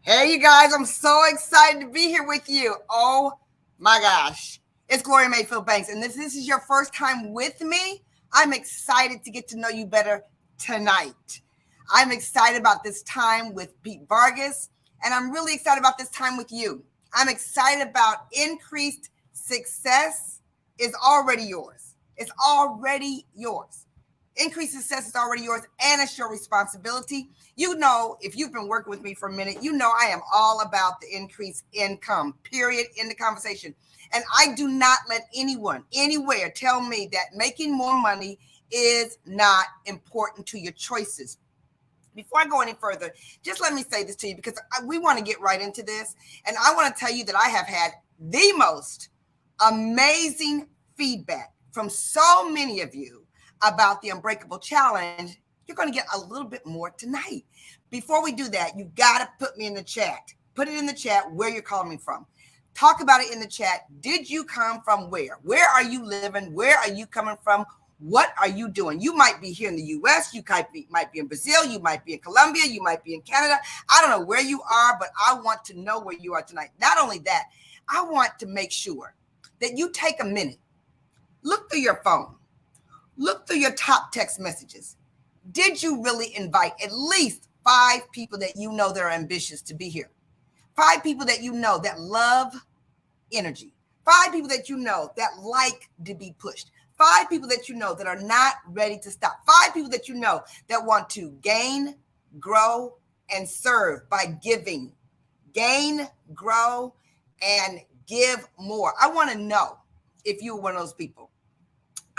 Hey, you guys, I'm so excited to be here with you. Oh my gosh. It's Gloria Mayfield Banks. And if this is your first time with me, I'm excited to get to know you better tonight. I'm excited about this time with Pete Vargas, and I'm really excited about this time with you. I'm excited about increased success is already yours. It's already yours. Increased success is already yours, and it's your responsibility. You know, if you've been working with me for a minute, you know I am all about the increased income, period, in the conversation. And I do not let anyone, anywhere, tell me that making more money is not important to your choices. Before I go any further, just let me say this to you, because we want to get right into this. And I want to tell you that I have had the most amazing feedback from so many of you about the Unbreakable Challenge. You're going to get a little bit more tonight. Before we do that, you got to put me in the chat. Put it in the chat where you're calling me from. Talk about it in the chat. Did you come from where? Where are you living? Where are you coming from? What are you doing? You might be here in the U.S. You might be in Brazil. You might be in Colombia. You might be in Canada. I don't know where you are, but I want to know where you are tonight. Not only that, I want to make sure that you take a minute. Look through your phone. Look through your top text messages. Did you really invite at least 5 people that you know that are ambitious to be here? 5 people that you know that love energy. 5 people that you know that like to be pushed. 5 people that you know that are not ready to stop. 5 people that you know that want to gain, grow, and serve by giving. Gain, grow, and give more. I want to know if you're one of those people.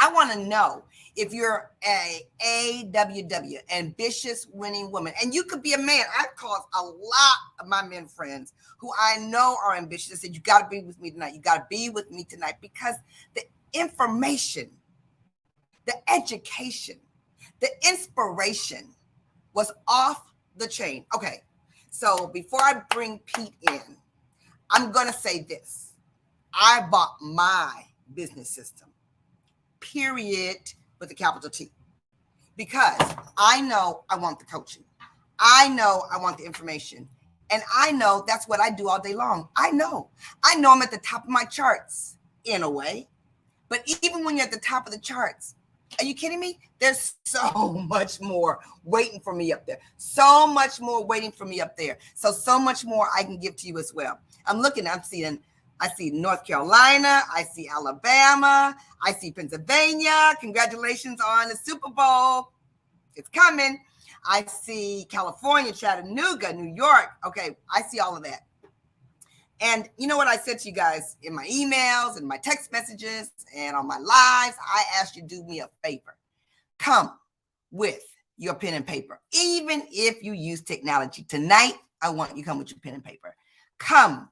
I want to know if you're a AWW, ambitious winning woman. And you could be a man. I've called a lot of my men friends who I know are ambitious. I said, you got to be with me tonight. You got to be with me tonight, because the information, the education, the inspiration was off the chain. Okay, so before I bring Pete in, I'm going to say this. I bought my business system, period, with a capital T, because I know I want the coaching. I know I want the information. And I know that's what I do all day long. I know I'm at the top of my charts in a way. But even when you're at the top of the charts, are you kidding me? There's so much more waiting for me up there. So much more waiting for me up there. So much more I can give to you as well. I'm seeing I see North Carolina. I see Alabama. I see Pennsylvania. Congratulations on the Super Bowl. It's coming. I see California, Chattanooga, New York. Okay, I see all of that. And you know what I said to you guys in my emails and my text messages and on my lives? I asked you to do me a favor. Come with your pen and paper. Even if you use technology. Tonight, I want you to come with your pen and paper. Come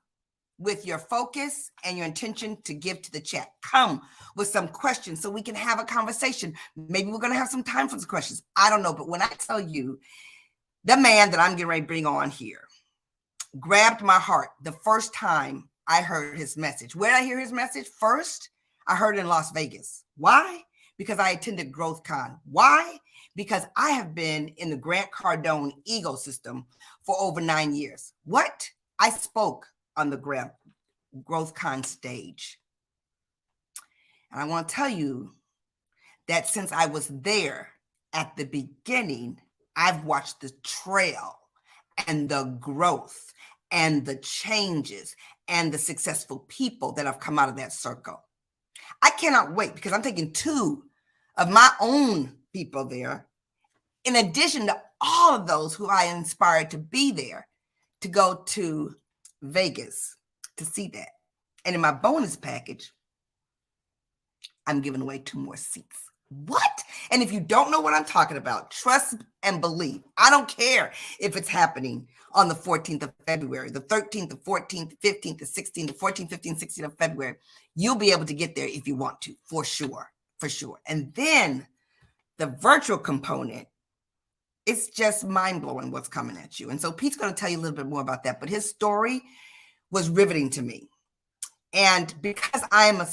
with your focus and your intention to give to the chat. Come with some questions so we can have a conversation. Maybe we're going to have some time for some questions. I don't know. But when I tell you, the man that I'm getting ready to bring on here grabbed my heart the first time I heard his message. Where did I hear his message? First, I heard it in Las Vegas. Why? because I attended GrowthCon. Why? Because I have been in the Grant Cardone ecosystem for over 9 years. What? I spoke on the GrowthCon stage. And I want to tell you that since I was there at the beginning, I've watched the trail and the growth and the changes and the successful people that have come out of that circle. I cannot wait because I'm taking 2 of my own people there, in addition to all of those who I inspired to be there, to go to Vegas to see that. And in my bonus package, I'm giving away 2 more seats. What? And if you don't know what I'm talking about, trust and believe. I don't care if it's happening on the 14th of February, the 13th, the 14th, the 15th, the 16th, the 14th, 15th, 16th of February. You'll be able to get there if you want to, for sure, for sure. And then the virtual component, it's just mind-blowing what's coming at you. And so Pete's going to tell you a little bit more about that, but his story was riveting to me. And because I'm a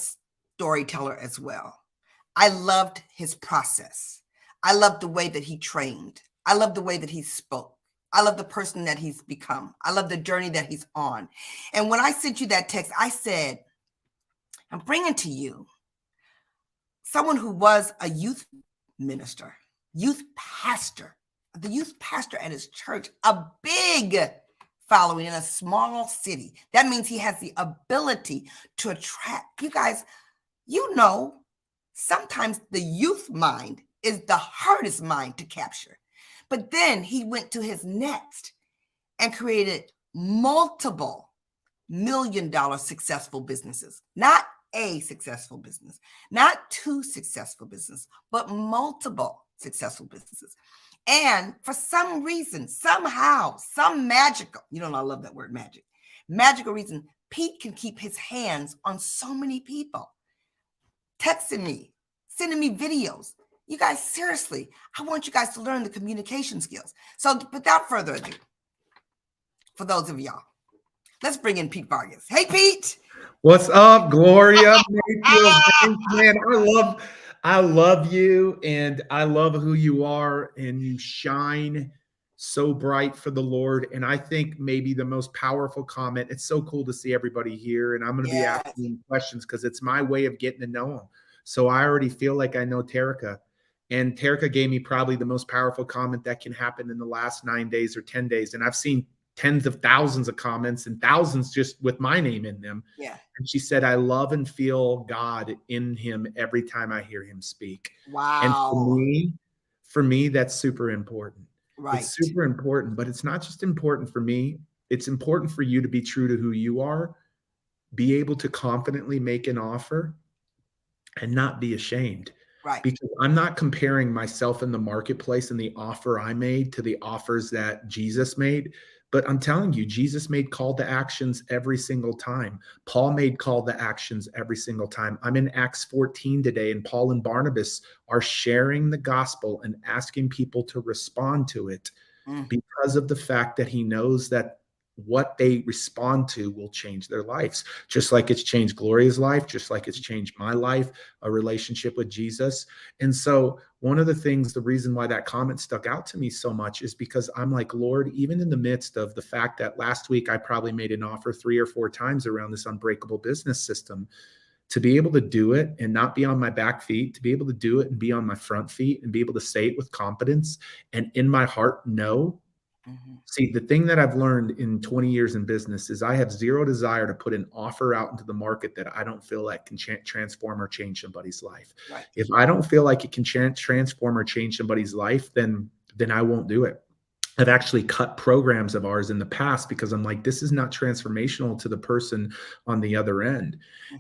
storyteller as well, I loved his process. I loved the way that he trained. I loved the way that he spoke. I love the person that he's become. I love the journey that he's on. And when I sent you that text, I said, I'm bringing to you someone who was a youth minister, youth pastor, the youth pastor at his church, a big following in a small city. That means he has the ability to attract. You guys, you know, sometimes the youth mind is the hardest mind to capture. But then he went to his next and created multiple $1 million successful businesses. Not a successful business, not 2 successful businesses, but multiple successful businesses. And for some reason, somehow, some magical, you know, I love that word magical reason, Pete can keep his hands on so many people. Texting me, sending me videos. You guys, seriously, I want you guys to learn the communication skills. So without further ado, for those of y'all, let's bring in Pete Vargas. Hey, Pete. What's up, Gloria Mayfield? Man, I love you, and I love who you are, and you shine so bright for the Lord. And I think maybe the most powerful comment, it's so cool to see everybody here, and I'm going to be asking questions because it's my way of getting to know them. So I already feel like I know Terica, and Terica gave me probably the most powerful comment that can happen in the last 9 days or 10 days. And I've seen tens of thousands of comments and thousands just with my name in them. Yeah. And she said, I love and feel God in him every time I hear him speak. Wow. And for me, that's super important. Right. It's super important, but it's not just important for me. It's important for you to be true to who you are, be able to confidently make an offer and not be ashamed. Right. Because I'm not comparing myself in the marketplace and the offer I made to the offers that Jesus made. But I'm telling you, Jesus made call to actions every single time. Paul made call to actions every single time. I'm in Acts 14 today, and Paul and Barnabas are sharing the gospel and asking people to respond to it because of the fact that he knows that what they respond to will change their lives, just like it's changed Gloria's life, just like it's changed my life, a relationship with Jesus. And so one of the things, the reason why that comment stuck out to me so much is because I'm like, Lord, even in the midst of the fact that last week I probably made an offer 3 or 4 times around this unbreakable business system, to be able to do it and not be on my back feet, to be able to do it and be on my front feet and be able to say it with confidence and in my heart know. See, the thing that I've learned in 20 years in business is I have zero desire to put an offer out into the market that I don't feel like can transform or change somebody's life. Right. If I don't feel like it can transform or change somebody's life, then I won't do it. I've actually cut programs of ours in the past because I'm like, this is not transformational to the person on the other end.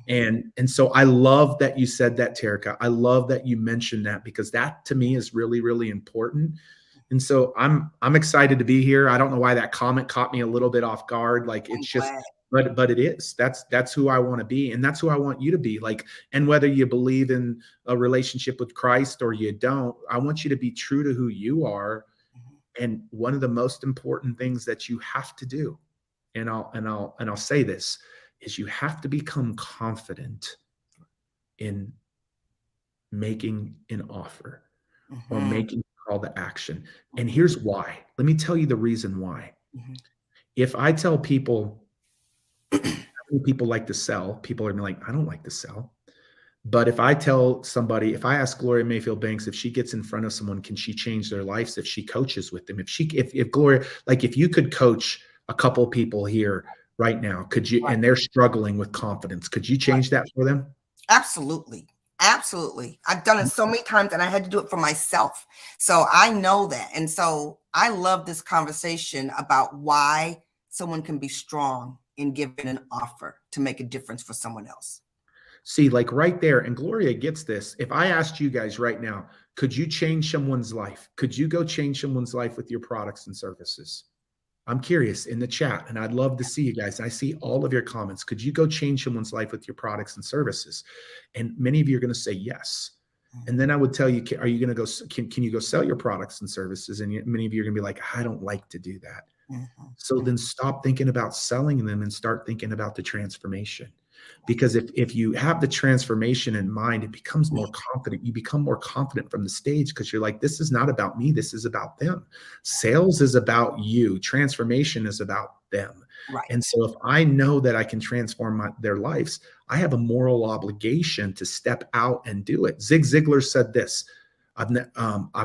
And so I love that you said that, Terica. I love that you mentioned that because that to me is really, really important. And so I'm excited to be here. I don't know why that comment caught me a little bit off guard. Like it's just, but it is. That's who I want to be. And that's who I want you to be. Like, and whether you believe in a relationship with Christ or you don't, I want you to be true to who you are. And one of the most important things that you have to do, and I'll say this, is you have to become confident in making an offer or Mm-hmm. making a call to action. And here's why. Let me tell you the reason why. Mm-hmm. If I tell people, how many people like to sell, people are gonna be like, I don't like to sell. But if I tell somebody, if I ask Gloria Mayfield Banks, if she gets in front of someone, can she change their lives? If she coaches with them, if Gloria, like if you could coach a couple people here right now, could you, Right. and they're struggling with confidence, could you change that for them? Absolutely. Absolutely. I've done it so many times and I had to do it for myself. So I know that. And so I love this conversation about why someone can be strong in giving an offer to make a difference for someone else. See, like right there, and Gloria gets this. If I asked you guys right now, could you change someone's life? Could you go change someone's life with your products and services? I'm curious in the chat, and I'd love to see you guys. I see all of your comments. Could you go change someone's life with your products and services? And many of you are going to say yes. And then I would tell you, are you going to go, can you go sell your products and services? And many of you are going to be like, I don't like to do that. Mm-hmm. So then stop thinking about selling them and start thinking about the transformation. Because if you have the transformation in mind, it becomes more confident. You become more confident from the stage because you're like, this is not about me. This is about them. Sales is about you. Transformation is about them. Right. And so if I know that I can transform their lives, I have a moral obligation to step out and do it. Zig Ziglar said this, I've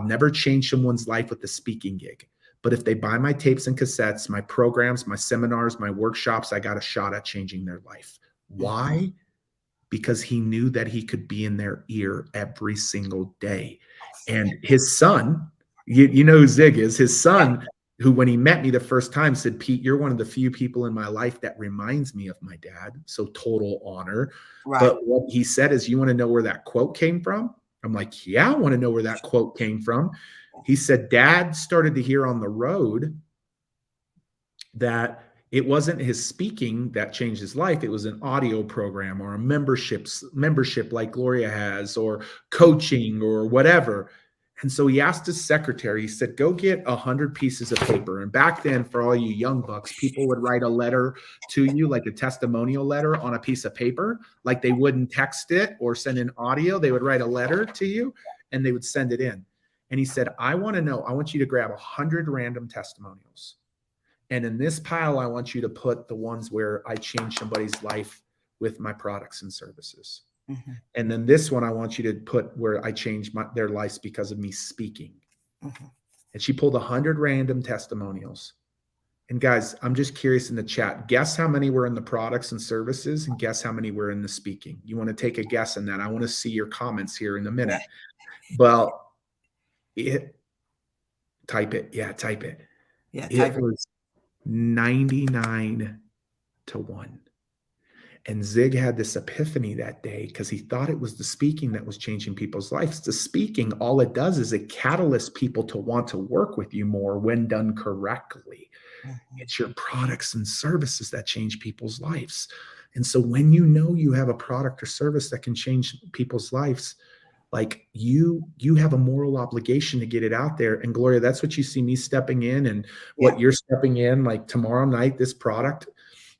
never changed someone's life with a speaking gig. But if they buy my tapes and cassettes, my programs, my seminars, my workshops, I got a shot at changing their life. Why? Because he knew that he could be in their ear every single day. And his son, you know who Zig is, his son, who when he met me the first time said, Pete, you're one of the few people in my life that reminds me of my dad. So total honor. Right. But what he said is, you want to know where that quote came from? I'm like, yeah, I want to know where that quote came from. He said, Dad started to hear on the road that it wasn't his speaking that changed his life. It was an audio program or a membership like Gloria has, or coaching or whatever. And so he asked his secretary, he said, go get 100 pieces of paper. And back then, for all you young bucks, people would write a letter to you, like a testimonial letter on a piece of paper, like they wouldn't text it or send an audio. They would write a letter to you and they would send it in. And he said, I want you to grab 100 random testimonials. And in this pile, I want you to put the ones where I changed somebody's life with my products and services. Mm-hmm. And then this one, I want you to put where I changed their lives because of me speaking. Mm-hmm. And she pulled 100 random testimonials. And guys, I'm just curious in the chat, guess how many were in the products and services and guess how many were in the speaking. You want to take a guess on that? I want to see your comments here in a minute. Well, type it. Yeah, type it. Yeah, type it. Was 99-1. And Zig had this epiphany that day because he thought it was the speaking that was changing people's lives. The speaking, all it does is it catalysts people to want to work with you more when done correctly. Mm-hmm. It's your products and services that change people's lives. And so when you know you have a product or service that can change people's lives, like you have a moral obligation to get it out there. And Gloria, that's what you see me stepping in and what you're stepping in, like tomorrow night, this product.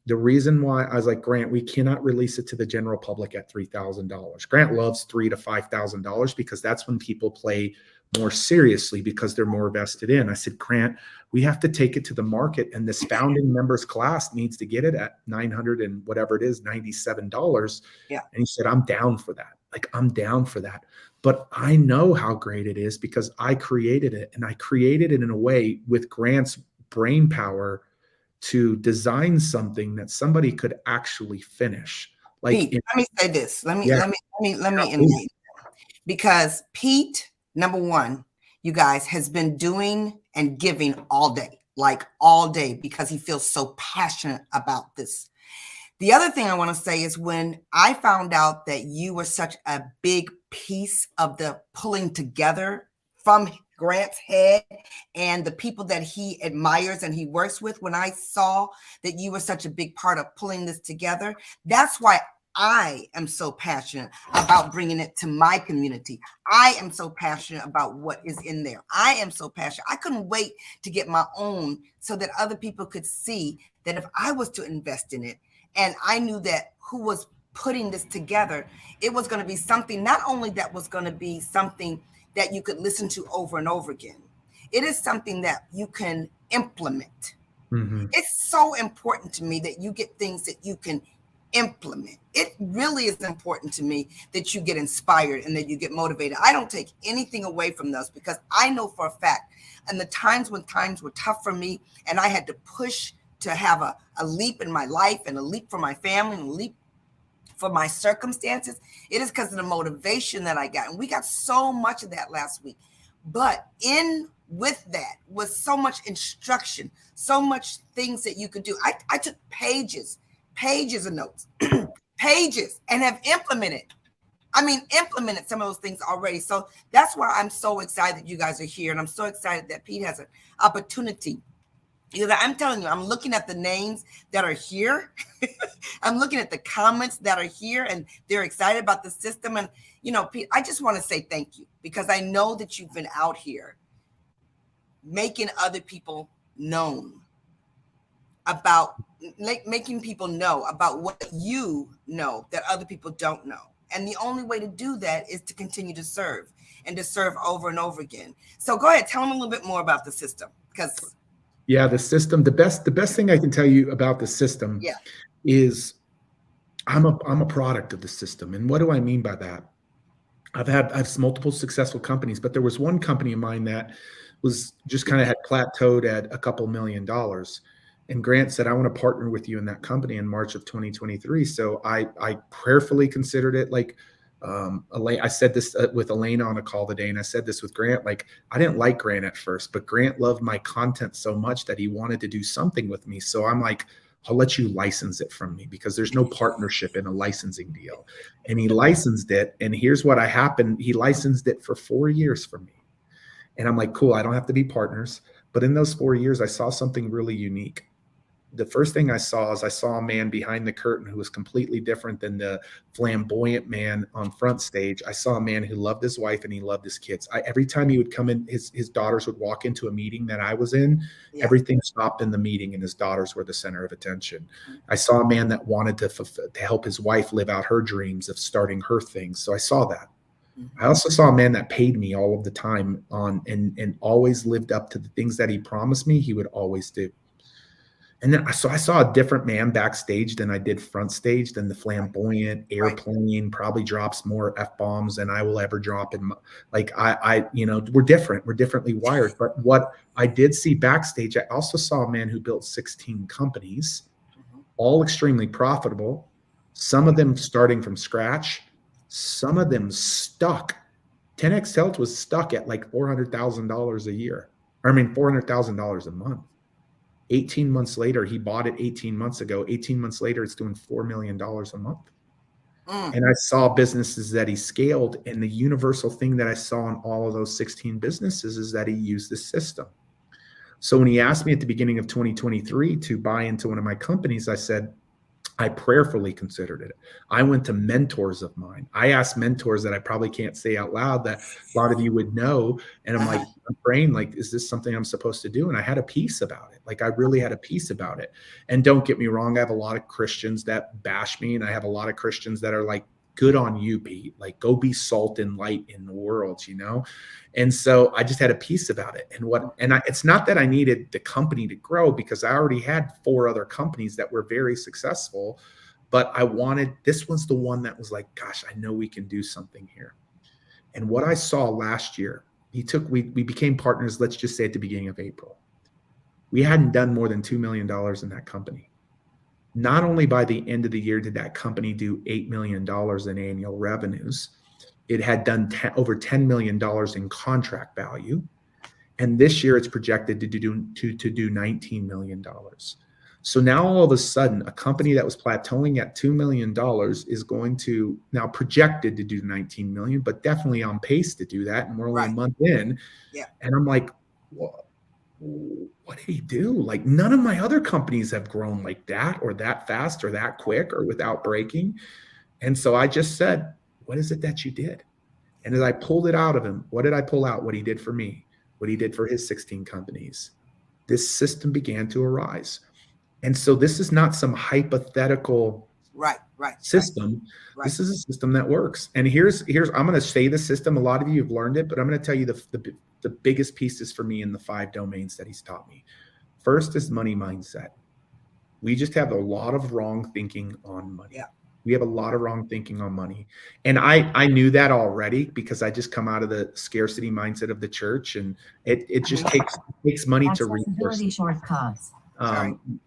The reason why I was like, Grant, we cannot release it to the general public at $3,000. Grant loves $3,000 to $5,000 because that's when people play more seriously because they're more vested in. I said, Grant, we have to take it to the market, and this founding members class needs to get it at $900 and whatever it is, $97. Yeah. And he said, I'm down for that. Like, I'm down for that. But I know how great it is because I created it, and I created it in a way with Grant's brain power to design something that somebody could actually finish. Like, Pete, let me say this. Let me intervene. Because Pete, number one, you guys, has been doing and giving all day, like all day, because he feels so passionate about this. The other thing I want to say is when I found out that you were such a big piece of the pulling together from Grant's head and the people that he admires and he works with, when I saw that you were such a big part of pulling this together, that's why I am so passionate about bringing it to my community. I am so passionate about what is in there. I am so passionate. I couldn't wait to get my own so that other people could see that if I was to invest in it, and I knew that who was putting this together, it was going to be something not only that was going to be something that you could listen to over and over again, it is something that you can implement. Mm-hmm. It's so important to me that you get things that you can implement. It really is important to me that you get inspired and that you get motivated. I don't take anything away from those, because I know for a fact, and the times when times were tough for me and I had to push to have a leap in my life and a leap for my family and a leap for my circumstances, it is because of the motivation that I got. And we got so much of that last week. But in with that was so much instruction, so much things that you could do. I took pages of notes, pages, and have implemented some of those things already. So that's why I'm so excited you guys are here. And I'm so excited that Pete has an opportunity. Because I'm telling you, I'm looking at the names that are here. I'm looking at the comments that are here, and they're excited about the system. And, Pete, I just want to say thank you, because I know that you've been out here making other people known about, making people know about what you know that other people don't know. And the only way to do that is to continue to serve, and to serve over and over again. So go ahead, tell them a little bit more about the system, because yeah, the system, the best thing I can tell you about the system is I'm a product of the system. And what do I mean by that? I've multiple successful companies, but there was one company of mine that was just kind of had plateaued at a couple $1 million. And Grant said, I want to partner with you in that company in March of 2023. So I prayerfully considered it. Like, I said this with Elena on a call today, and I said this with Grant. Like, I didn't like Grant at first, but Grant loved my content so much that he wanted to do something with me. So I'm like, I'll let you license it from me, because there's no partnership in a licensing deal. And he licensed it. And here's what happened. He licensed it for 4 years for me. And I'm like, cool, I don't have to be partners. But in those 4 years, I saw something really unique. The first thing I saw is a man behind the curtain who was completely different than the flamboyant man on front stage. I saw a man who loved his wife and he loved his kids. Every time he would come in, his daughters would walk into a meeting that I was in, everything stopped in the meeting and his daughters were the center of attention. I saw a man that wanted to help his wife live out her dreams of starting her things. So I saw that. I also saw a man that paid me all of the time and always lived up to the things that he promised me he would always do. And then I saw a different man backstage than I did front stage, than the flamboyant airplane, probably drops more F-bombs than I will ever drop in we're different. We're differently wired. But what I did see backstage, I also saw a man who built 16 companies, all extremely profitable, some of them starting from scratch, some of them stuck. 10X Health was stuck at like $400,000 a year. $400,000 a month. 18 months later, he bought it 18 months ago. 18 months later, it's doing $4 million a month. And I saw businesses that he scaled. And the universal thing that I saw in all of those 16 businesses is that he used the system. So when he asked me at the beginning of 2023 to buy into one of my companies, I said, I prayerfully considered it. I went to mentors of mine. I asked mentors that I probably can't say out loud that a lot of you would know. And I'm like, I'm praying, like, is this something I'm supposed to do? And I had a peace about it. Like, I really had a peace about it. And don't get me wrong, I have a lot of Christians that bash me. And I have a lot of Christians that are like, good on you, Pete. Like, go be salt and light in the world, And so I just had a peace about it. It's not that I needed the company to grow, because I already had 4 other companies that were very successful, but this was the one that was like, gosh, I know we can do something here. And what I saw last year, we became partners, let's just say at the beginning of April. We hadn't done more than $2 million in that company. Not only by the end of the year did that company do $8 million in annual revenues, it had done over $10 million in contract value. And this year it's projected to do $19 million. So now all of a sudden, a company that was plateauing at $2 million is going to now projected to do 19 million, but definitely on pace to do that. And we're only a month in. Yeah. And I'm like, well, what did he do? Like, none of my other companies have grown like that, or that fast, or that quick, or without breaking. And so I just said, what is it that you did? And as I pulled it out of him, what did I pull out? What he did for me, what he did for his 16 companies. This system began to arise. And so this is not some hypothetical system. This is a system that works. And here's I'm going to say the system. A lot of you have learned it, but I'm going to tell you the biggest pieces for me in the 5 domains that he's taught me. First is money mindset. We just have a lot of wrong thinking on money. Yeah. We have a lot of wrong thinking on money. And I knew that already because I just come out of the scarcity mindset of the church, and it just takes money to resource. Shortcuts.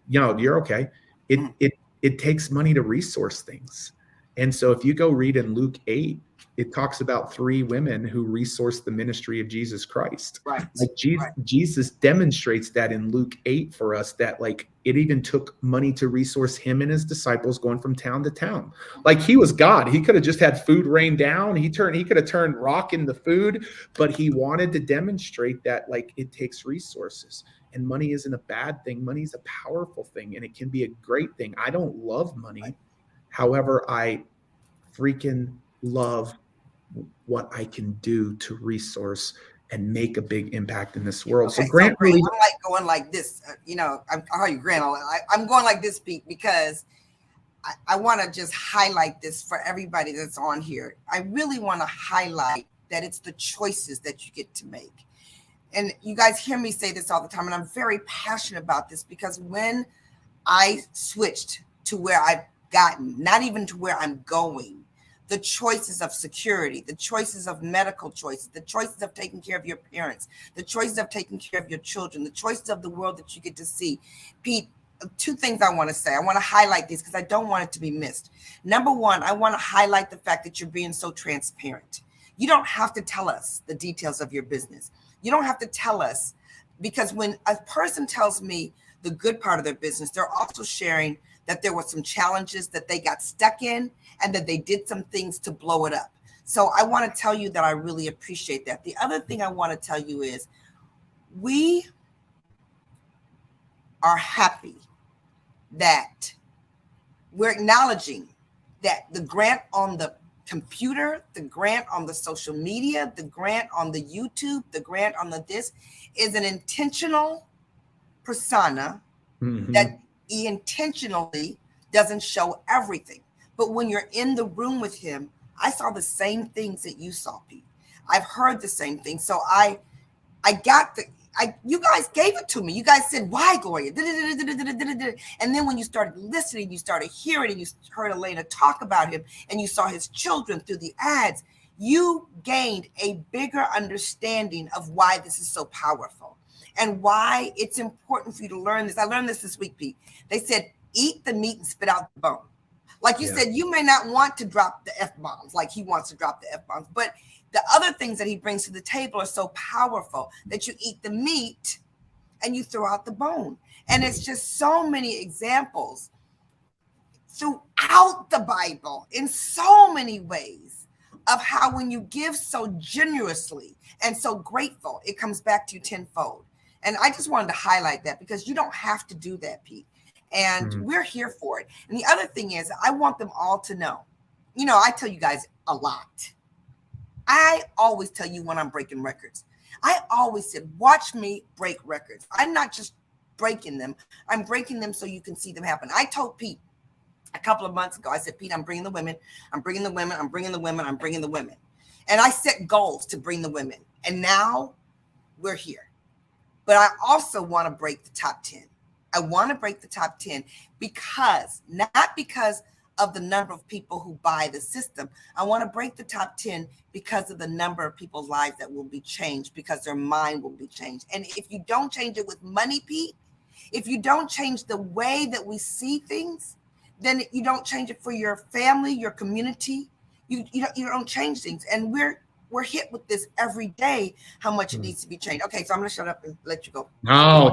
You're okay. It takes money to resource things. And so if you go read in Luke 8, it talks about 3 women who resourced the ministry of Jesus Christ. Right. Like Jesus demonstrates that in Luke 8 for us, that like it even took money to resource him and his disciples going from town to town. Like he was God. He could have just had food rain down. He could have turned rock into food, but he wanted to demonstrate that like it takes resources. And money isn't a bad thing. Money is a powerful thing, and it can be a great thing. I don't love money. However, I freaking love what I can do to resource and make a big impact in this world. Okay, so Grant, I'm like going like this, I'll call you Grant. I'm going like this, Pete, because I want to just highlight this for everybody that's on here. I really want to highlight that it's the choices that you get to make. And you guys hear me say this all the time, and I'm very passionate about this because when I switched to where I've gotten, not even to where I'm going, the choices of security, the choices of medical choices, the choices of taking care of your parents, the choices of taking care of your children, the choices of the world that you get to see. Pete, 2 things I want to say. I want to highlight these because I don't want it to be missed. Number 1, I want to highlight the fact that you're being so transparent. You don't have to tell us the details of your business. You don't have to tell us, because when a person tells me the good part of their business, they're also sharing that there were some challenges that they got stuck in and that they did some things to blow it up. So I want to tell you that I really appreciate that. The other thing I want to tell you is we are happy that we're acknowledging that the grant on the computer, the grant on the social media, the grant on the YouTube, the grant on the this is an intentional persona that he intentionally doesn't show everything. But when you're in the room with him, I saw the same things that you saw, Pete. I've heard the same thing. So you guys gave it to me. You guys said, why, Gloria? And then when you started listening, you started hearing, and you heard Elena talk about him, and you saw his children through the ads, you gained a bigger understanding of why this is so powerful and why it's important for you to learn this. I learned this week, Pete. They said, eat the meat and spit out the bone. Like you said, you may not want to drop the F-bombs like he wants to drop the F-bombs, but the other things that he brings to the table are so powerful that you eat the meat and you throw out the bone. And it's just so many examples throughout the Bible in so many ways of how when you give so generously and so grateful, it comes back to you tenfold. And I just wanted to highlight that because you don't have to do that, Pete. And we're here for it. And the other thing is, I want them all to know, I tell you guys a lot. I always tell you when I'm breaking records. I always said, watch me break records. I'm not just breaking them. I'm breaking them so you can see them happen. I told Pete a couple of months ago, I said, Pete, I'm bringing the women. I'm bringing the women. I'm bringing the women. I'm bringing the women. And I set goals to bring the women. And now we're here. But I also want to break the top 10. I want to break the top 10 not because of the number of people who buy the system. I want to break the top 10 because of the number of people's lives that will be changed, because their mind will be changed. And if you don't change it with money, Pete, if you don't change the way that we see things, then you don't change it for your family, your community. You don't change things. And we're hit with this every day, how much it needs to be changed. Okay, so I'm going to shut up and let you go. No,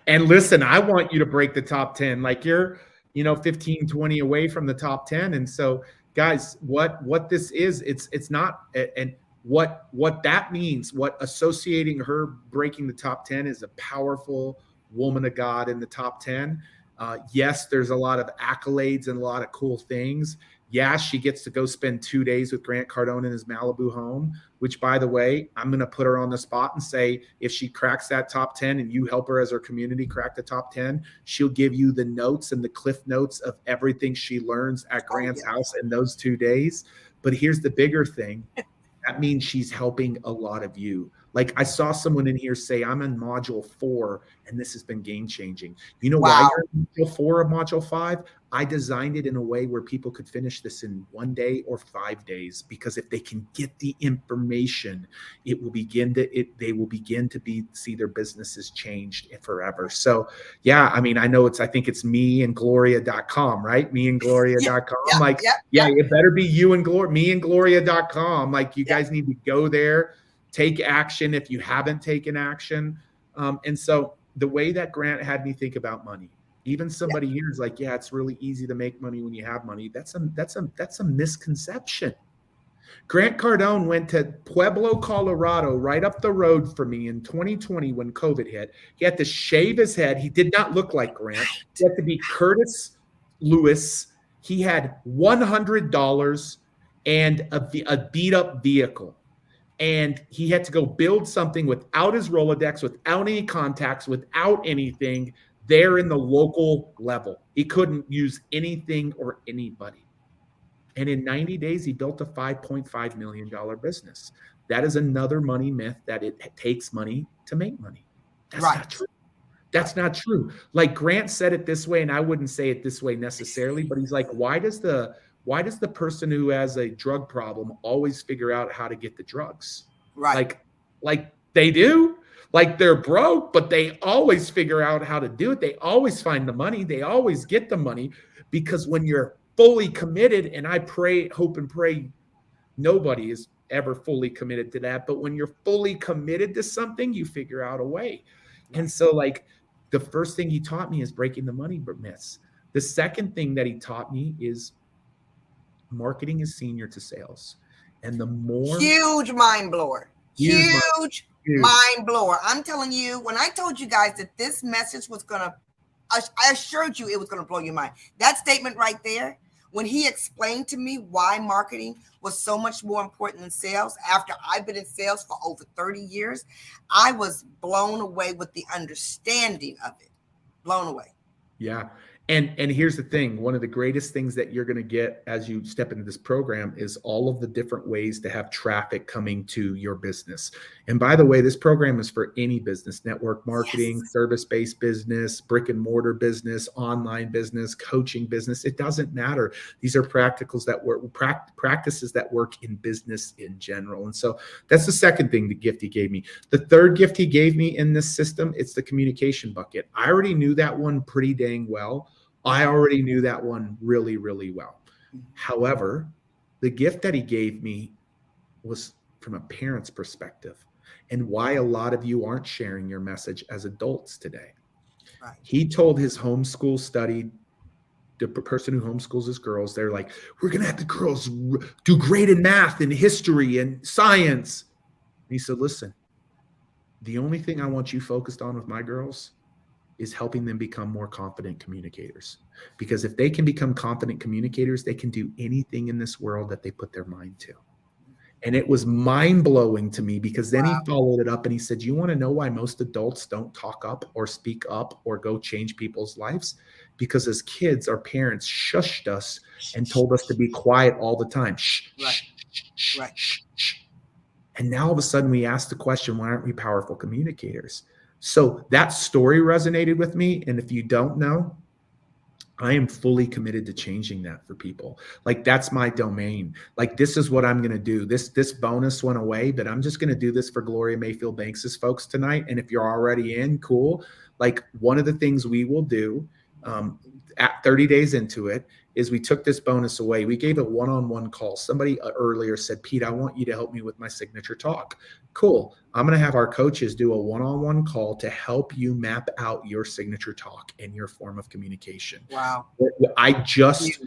and listen, I want you to break the top 10. Like you're, 15, 20 away from the top 10. And so guys, what this is, it's not, and what that means, what associating her breaking the top 10 is a powerful woman of God in the top 10. Yes, there's a lot of accolades and a lot of cool things. Yeah, she gets to go spend 2 days with Grant Cardone in his Malibu home, which, by the way, I'm going to put her on the spot and say, if she cracks that top 10 and you help her as her community crack the top 10, she'll give you the notes and the cliff notes of everything she learns at Grant's house in those 2 days. But here's the bigger thing. That means she's helping a lot of you. Like I saw someone in here say, I'm in module 4 and this has been game changing. You know why you're in module 4 or module 5? I designed it in a way where people could finish this in 1 day or 5 days, because if they can get the information, they will begin to see their businesses changed forever. So yeah, I mean, I think it's meandgloria.com, right? Meandgloria.com. It better be you and meandgloria.com. Like you guys need to go there, take action if you haven't taken action. And so the way that Grant had me think about money, even somebody here is like, yeah, it's really easy to make money when you have money. That's a misconception. Grant Cardone went to Pueblo, Colorado, right up the road from me in 2020 when COVID hit. He had to shave his head. He did not look like Grant. He had to be Curtis Lewis. He had $100 and a beat up vehicle. And he had to go build something without his Rolodex, without any contacts, without anything there in the local level. He couldn't use anything or anybody. And in 90 days, he built a $5.5 million business. That is another money myth, that it takes money to make money. That's not true. That's not true. Like Grant said it this way, and I wouldn't say it this way necessarily, but he's like, why does the person who has a drug problem always figure out how to get the drugs? Like they do. Like they're broke, but they always figure out how to do it. They always find the money. They always get the money, because when you're fully committed, and I hope and pray nobody is ever fully committed to that, but when you're fully committed to something, you figure out a way. And so like the first thing he taught me is breaking the money myths. The second thing that he taught me is marketing is senior to sales. And the more huge mind blower, huge mind blower. I'm telling you, when I told you guys that this message was going to, I assured you it was going to blow your mind. That statement right there, when he explained to me why marketing was so much more important than sales, after I've been in sales for over 30 years, I was blown away with the understanding of it. Blown away. Yeah. And here's the thing. One of the greatest things that you're going to get as you step into this program is all of the different ways to have traffic coming to your business. And by the way, this program is for any business: network marketing, service-based business, brick and mortar business, online business, coaching business. It doesn't matter. These are practices that work in business in general. And so that's the second thing, the gift he gave me. The third gift he gave me in this system, it's the communication bucket. I already knew that one pretty dang well. I already knew that one really, really well. However, the gift that he gave me was from a parent's perspective, and why a lot of you aren't sharing your message as adults today. He told his homeschool study, the person who homeschools his girls, they're like, we're going to have the girls do great in math and history and science. And he said, listen, the only thing I want you focused on with my girls is helping them become more confident communicators. Because if they can become confident communicators, they can do anything in this world that they put their mind to. And it was mind-blowing to me, because then he followed it up and he said, you want to know why most adults don't talk up or speak up or go change people's lives? Because as kids, our parents shushed us and told us to be quiet all the time. Shh, shh, shh, shh, shh. And now all of a sudden we ask the question, why aren't we powerful communicators? So that story resonated with me. And if you don't know, I am fully committed to changing that for people. Like, that's my domain. Like, this is what I'm going to do. This bonus went away, but I'm just going to do this for Gloria Mayfield Banks' folks tonight. And if you're already in, cool. Like, one of the things we will do at 30 days into it is we took this bonus away. We gave a one-on-one call. Somebody earlier said, Pete, I want you to help me with my signature talk. Cool. I'm going to have our coaches do a one-on-one call to help you map out your signature talk and your form of communication. Wow. I just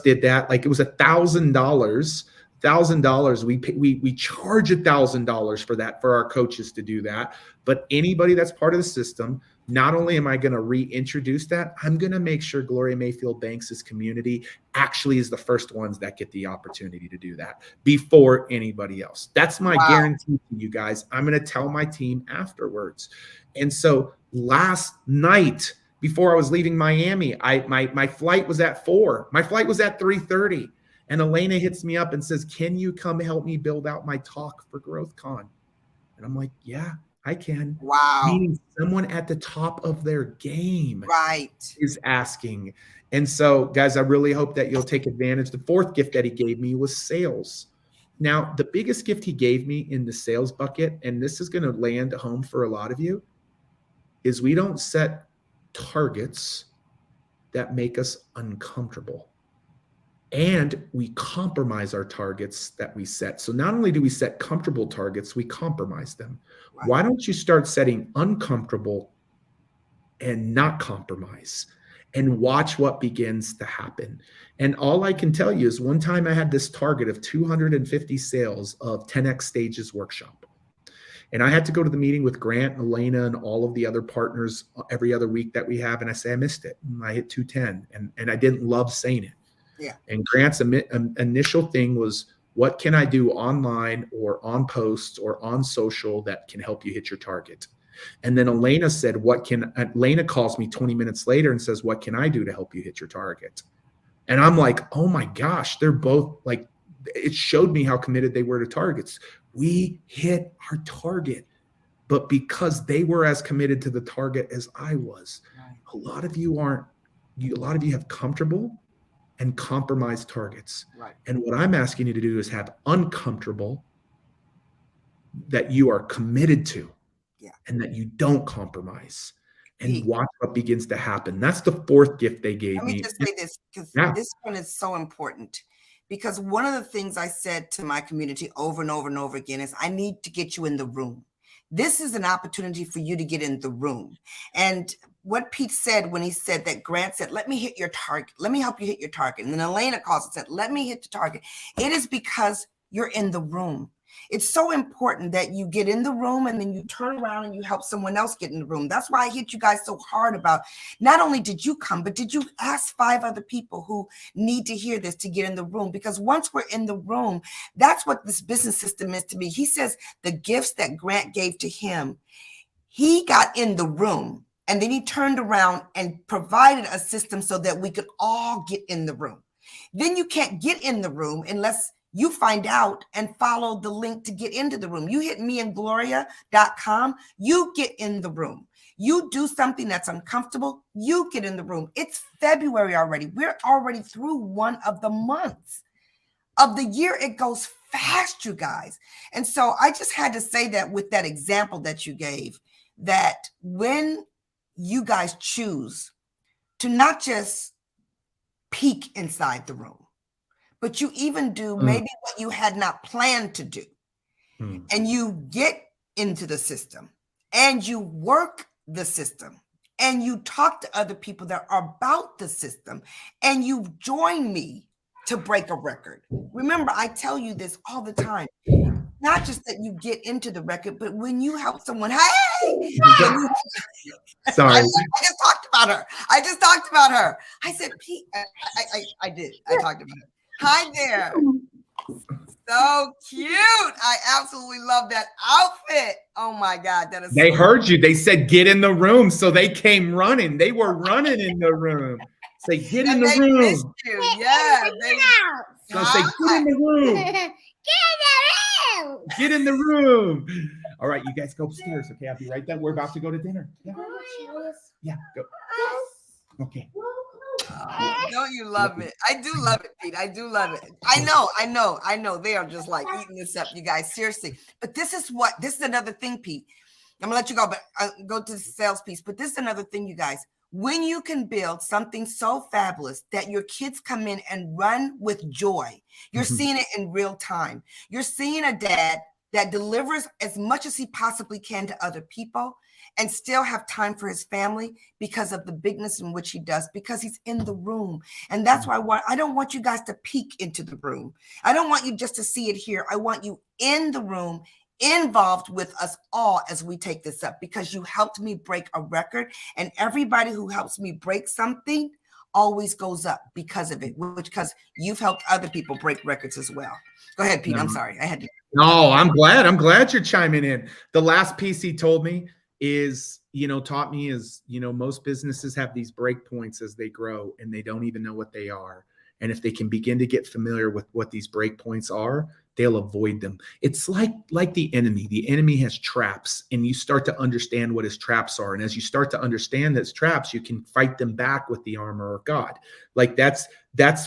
did that. Like, it was $1,000. We charge $1,000 for that, for our coaches to do that. But anybody that's part of the system, Not only am I going to reintroduce that, I'm going to make sure Gloria Mayfield Banks' community actually is the first ones that get the opportunity to do that before anybody else. That's my guarantee to you guys. I'm going to tell my team afterwards. And so last night, before I was leaving Miami, my flight was at 4. My flight was at 3:30. And Elena hits me up and says, can you come help me build out my talk for GrowthCon? And I'm like, yeah, I can. Wow. Meaning someone at the top of their game Right. is asking. And so, guys, I really hope that you'll take advantage. The fourth gift that he gave me was sales. Now, the biggest gift he gave me in the sales bucket, and this is going to land home for a lot of you, is we don't set targets that make us uncomfortable. And we compromise our targets that we set. So not only do we set comfortable targets, we compromise them. Right. Why don't you start setting uncomfortable and not compromise and watch what begins to happen? And all I can tell you is one time I had this target of 250 sales of 10X Stages workshop. And I had to go to the meeting with Grant, and Elena, and all of the other partners every other week that we have. And I say, I missed it. And I hit 210. And I didn't love saying it. Yeah. And Grant's initial thing was, what can I do online or on posts or on social that can help you hit your target? And then Elena said, Elena calls me 20 minutes later and says, what can I do to help you hit your target? And I'm like, oh my gosh, they're both like, it showed me how committed they were to targets. We hit our target, but because they were as committed to the target as I was, a lot of you aren't, a lot of you have comfortable and compromise targets. Right. And what I'm asking you to do is have uncomfortable that you are committed to, and that you don't compromise, and watch what begins to happen. That's the fourth gift they gave me. Let me just say this, because this one is so important, because one of the things I said to my community over and over and over again is, I need to get you in the room. This is an opportunity for you to get in the room. And what Pete said when he said that, Grant said, let me hit your target. Let me help you hit your target. And then Elena calls and said, let me hit the target. It is because you're in the room. It's so important that you get in the room and then you turn around and you help someone else get in the room. That's why I hit you guys so hard about, not only did you come, but did you ask 5 other people who need to hear this to get in the room? Because once we're in the room, that's what this business system is to me. He says the gifts that Grant gave to him, he got in the room and then he turned around and provided a system so that we could all get in the room. Then you can't get in the room unless you find out and follow the link to get into the room. You hit meandgloria.com, you get in the room. You do something that's uncomfortable, you get in the room. It's February already. We're already through one of the months of the year. It goes fast, you guys. And so I just had to say that with that example that you gave, that when you guys choose to not just peek inside the room, but you even do maybe what you had not planned to do. And you get into the system and you work the system and you talk to other people that are about the system and you join me to break a record. Remember, I tell you this all the time. Not just that you get into the record, but when you help someone, hey! Sorry. I just talked about her. I said, Pete, I did. I talked about her. Hi there. So cute. I absolutely love that outfit. Oh my God. That is. They heard you. They said, get in the room. So they came running. They were running in the room. Say, get in the room. Missed you. Yeah. So say, get in the room. Get in the room. All right, you guys go upstairs. Okay, I'll be right there. We're about to go to dinner. Yeah, go. Okay. Don't you love it? I do love it, Pete. I do love it. I know. They are just like eating this up, you guys. Seriously. But this is another thing, Pete. I'm gonna let you go, but go to the sales piece. But this is another thing, you guys. When you can build something so fabulous that your kids come in and run with joy, you're seeing it in real time. You're seeing a dad that delivers as much as he possibly can to other people and still have time for his family because of the bigness in which he does, because he's in the room. And that's why I don't want you guys to peek into the room. I don't want you just to see it here. I want you in the room, involved with us all as we take this up, because you helped me break a record, and everybody who helps me break something always goes up because of it, because you've helped other people break records as well. Go ahead, Pete. No. I'm sorry. I had to. No, I'm glad you're chiming in. The last piece he told me is, taught me is, most businesses have these break points as they grow and they don't even know what they are. And if they can begin to get familiar with what these break points are, they'll avoid them. It's like the enemy. The enemy has traps, and you start to understand what his traps are. And as you start to understand those traps, you can fight them back with the armor of God. Like that's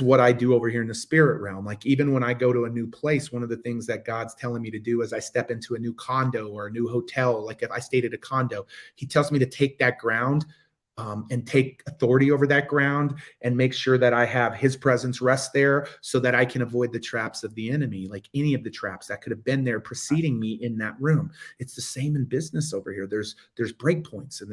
what I do over here in the spirit realm. Like even when I go to a new place, one of the things that God's telling me to do as I step into a new condo or a new hotel, like if I stayed at a condo, he tells me to take that ground and take authority over that ground and make sure that I have his presence rest there so that I can avoid the traps of the enemy, like any of the traps that could have been there preceding me in that room. It's the same in business over here. There's break points, and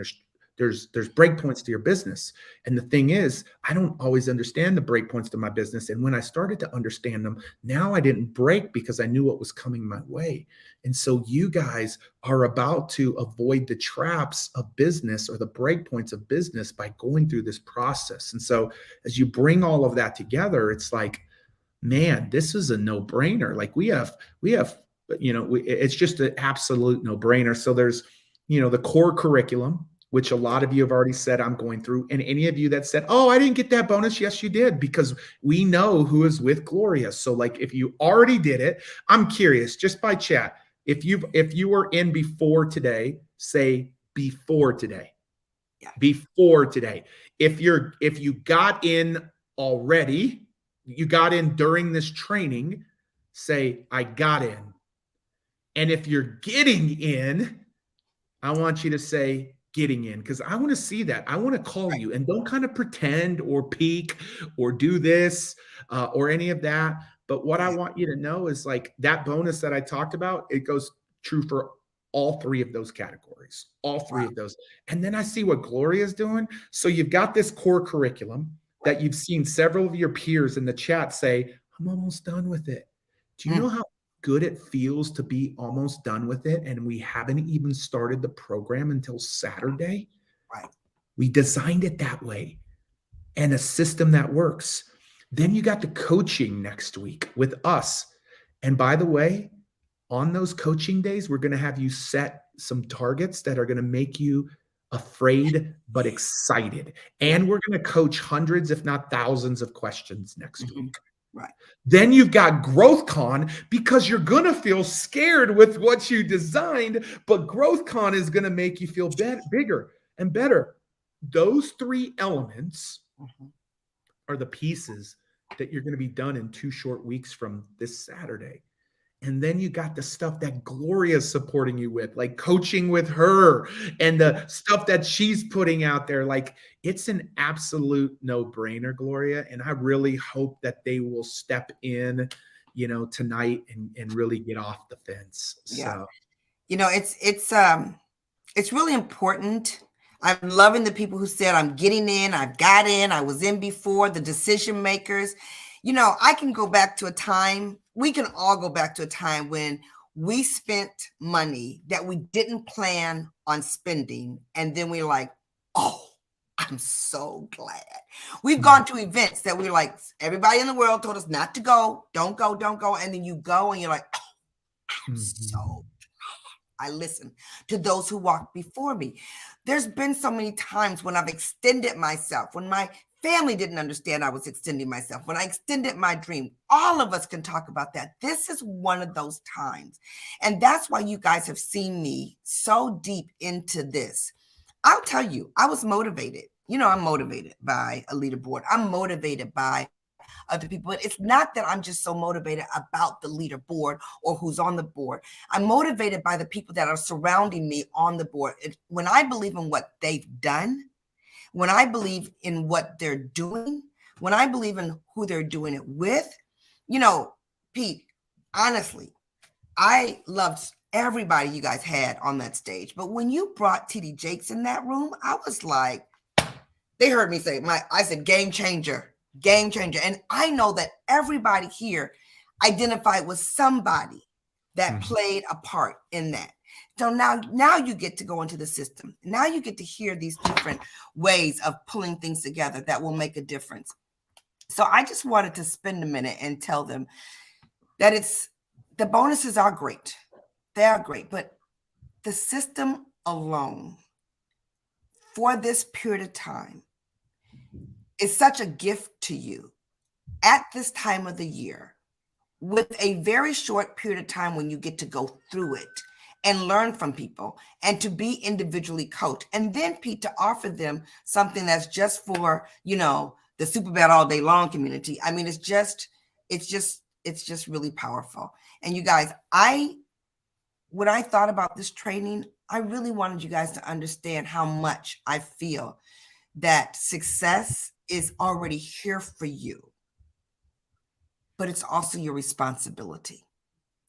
there's break points to your business. And the thing is, I don't always understand the break points to my business. And when I started to understand them, now I didn't break because I knew what was coming my way. And so you guys are about to avoid the traps of business or the break points of business by going through this process. And so as you bring all of that together, it's like, man, this is a no-brainer. Like we have, it's just an absolute no-brainer. So there's, the core curriculum, which a lot of you have already said I'm going through. And any of you that said, oh, I didn't get that bonus. Yes, you did, because we know who is with Gloria. So like, if you already did it, I'm curious, just by chat, if you were in before today, say before today. Yeah. Before today. If you got in already, you got in during this training, say I got in. And if you're getting in, I want you to say getting in, because I want to see that. I want to call you, and don't kind of pretend or peek or do this or any of that. But what I want you to know is like that bonus that I talked about, it goes true for all three of those categories, all three of those. And then I see what Gloria is doing. So you've got this core curriculum that you've seen several of your peers in the chat say, I'm almost done with it. Do you know how good it feels to be almost done with it? And we haven't even started the program until Saturday. Right. We designed it that way, and a system that works. Then you got the coaching next week with us. And by the way, on those coaching days, we're going to have you set some targets that are going to make you afraid but excited. And we're going to coach hundreds, if not thousands, of questions next week. Right. Then you've got GrowthCon, because you're going to feel scared with what you designed, but GrowthCon is going to make you feel bigger and better. Those three elements are the pieces that you're going to be done in 2 short weeks from this Saturday. And then you got the stuff that Gloria is supporting you with, like coaching with her and the stuff that she's putting out there. Like, it's an absolute no-brainer, Gloria. And I really hope that they will step in, tonight and really get off the fence. Yeah. So. It's really important. I'm loving the people who said, I'm getting in, I've got in, I was in before, the decision makers. I can go back to a time, we can all go back to a time when we spent money that we didn't plan on spending. And then we're like, oh, I'm so glad. We've gone to events that we're like, everybody in the world told us not to go, don't go. And then you go and you're like, oh, I'm so glad I listened to those who walked before me. There's been so many times when I've extended myself, when my family didn't understand I was extending myself, when I extended my dream. All of us can talk about that. This is one of those times. And that's why you guys have seen me so deep into this. I'll tell you, I was motivated. I'm motivated by a leaderboard. I'm motivated by other people. But it's not that I'm just so motivated about the leaderboard or who's on the board. I'm motivated by the people that are surrounding me on the board. When I believe in what they've done, when I believe in what they're doing, when I believe in who they're doing it with, Pete, honestly, I loved everybody you guys had on that stage. But when you brought TD Jakes in that room, I was like, they heard me say, I said, game changer. And I know that everybody here identified with somebody that played a part in that. So now you get to go into the system. Now you get to hear these different ways of pulling things together that will make a difference. So I just wanted to spend a minute and tell them that the bonuses are great. They are great, but the system alone for this period of time is such a gift to you at this time of the year, with a very short period of time when you get to go through it and learn from people and to be individually coached. And then, Pete, to offer them something that's just for, the super bad all day long community. I mean, it's just really powerful. And you guys, when I thought about this training, I really wanted you guys to understand how much I feel that success is already here for you, but it's also your responsibility.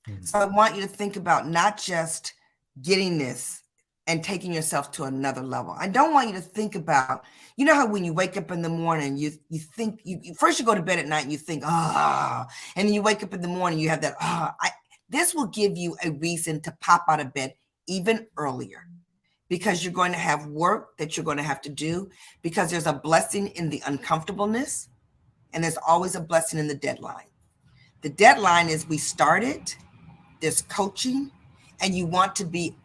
Mm-hmm. So I want you to think about not just getting this and taking yourself to another level. I don't want you to think about, how when you wake up in the morning, you think, first you go to bed at night and you think, and then you wake up in the morning, you have that, this will give you a reason to pop out of bed even earlier, because you're going to have work that you're going to have to do, because there's a blessing in the uncomfortableness, and there's always a blessing in the deadline. The deadline is we started, there's coaching, and you want to be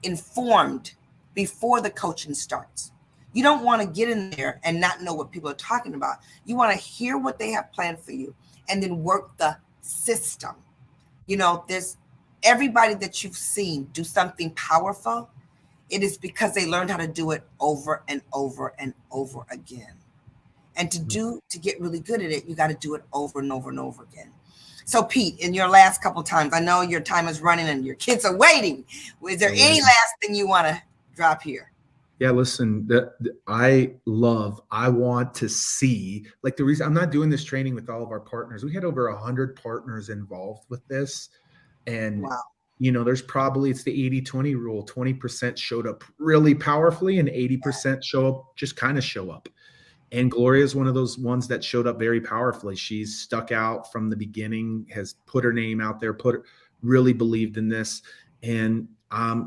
informed before the coaching starts. You don't want to get in there and not know what people are talking about. You want to hear what they have planned for you and then work the system. There's everybody that you've seen do something powerful. It is because they learned how to do it over and over and over again. And to get really good at it, you got to do it over and over and over again. So, Pete, in your last couple of times, I know your time is running and your kids are waiting. Is there any last thing you want to drop here? Yeah, listen, I want to see, like, the reason I'm not doing this training with all of our partners. We had over 100 partners involved with this. And, wow. There's probably, it's the 80-20 rule. 20% showed up really powerfully and 80% just kind of show up. And Gloria is one of those ones that showed up very powerfully. She's stuck out from the beginning, has put her name out there, really believed in this. And